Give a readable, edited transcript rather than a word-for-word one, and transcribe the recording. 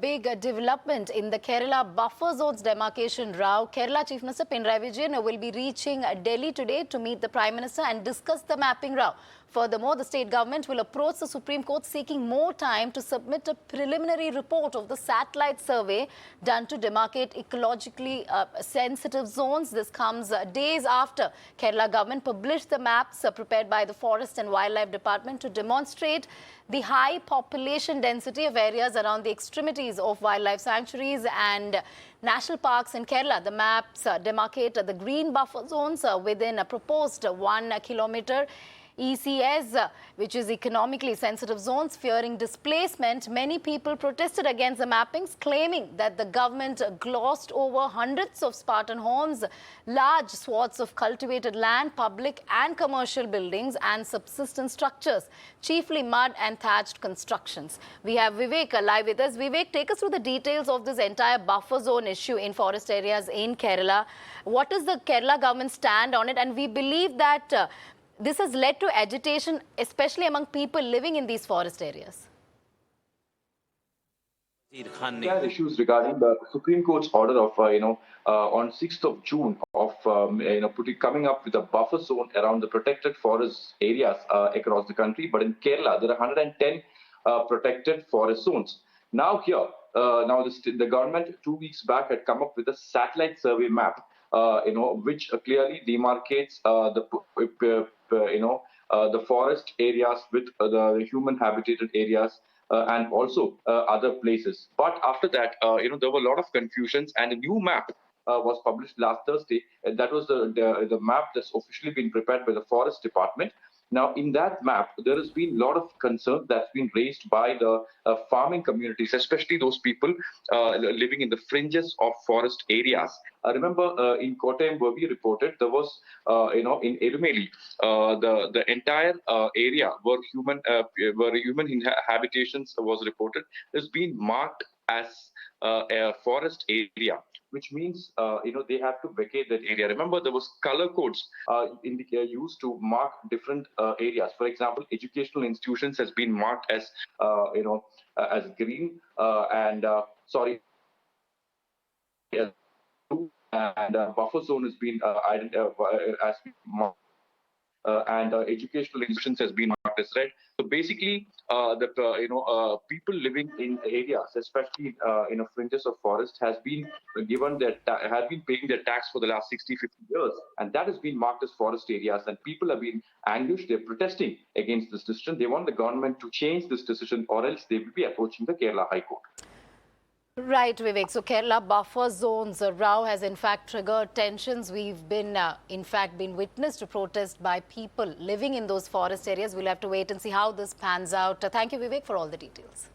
big development in the Kerala buffer zones demarcation row. Kerala Chief Minister Pinarayi Vijayan will be reaching Delhi today to meet the Prime Minister and discuss the mapping row. Furthermore, the state government will approach the Supreme Court seeking more time to submit a preliminary report of the satellite survey done to demarcate ecologically sensitive zones. This comes days after Kerala government published the maps prepared by the Forest and Wildlife Department to demonstrate the high population density of areas around the extremities of wildlife sanctuaries and national parks in Kerala. The maps demarcate the green buffer zones within a proposed 1 kilometer ECS, which is economically sensitive zones. Fearing displacement, many people protested against the mappings, claiming that the government glossed over hundreds of Spartan homes, large swaths of cultivated land, public and commercial buildings and subsistence structures, chiefly mud and thatched constructions. We have Vivek live with us. Vivek, take us through the details of this entire buffer zone issue in forest areas in Kerala. What is the Kerala government stand on it? And we believe that this has led to agitation, especially among people living in these forest areas. There are issues regarding the Supreme Court's order of, on 6th of June of, coming up with a buffer zone around the protected forest areas across the country. But in Kerala, there are 110 protected forest zones. Now here, the government 2 weeks back had come up with a satellite survey map, which clearly demarcates the forest areas with the human habitated areas and also other places. But after that, there were a lot of confusions, and a new map was published last Thursday. And that was the map that's officially been prepared by the Forest Department. Now, in that map, there has been a lot of concern that's been raised by the farming communities, especially those people living in the fringes of forest areas. I remember in Kottayam, where we reported, there was, in Erumeli, the entire area where human habitations was reported has been marked as a forest area, which means they have to vacate that area. Remember, there was color codes used to mark different areas. For example, educational institutions has been marked as as green and buffer zone has been as marked. Educational institutions has been marked as red. So basically, people living in areas, especially in fringes of forest, has been given have been paying their tax for the last 60, 50 years, and that has been marked as forest areas. And people have been anguished. They're protesting against this decision. They want the government to change this decision, or else they will be approaching the Kerala High Court. Right, Vivek. So Kerala buffer zones row has in fact triggered tensions. We've been been witness to protest by people living in those forest areas. We'll have to wait and see how this pans out. Thank you, Vivek, for all the details.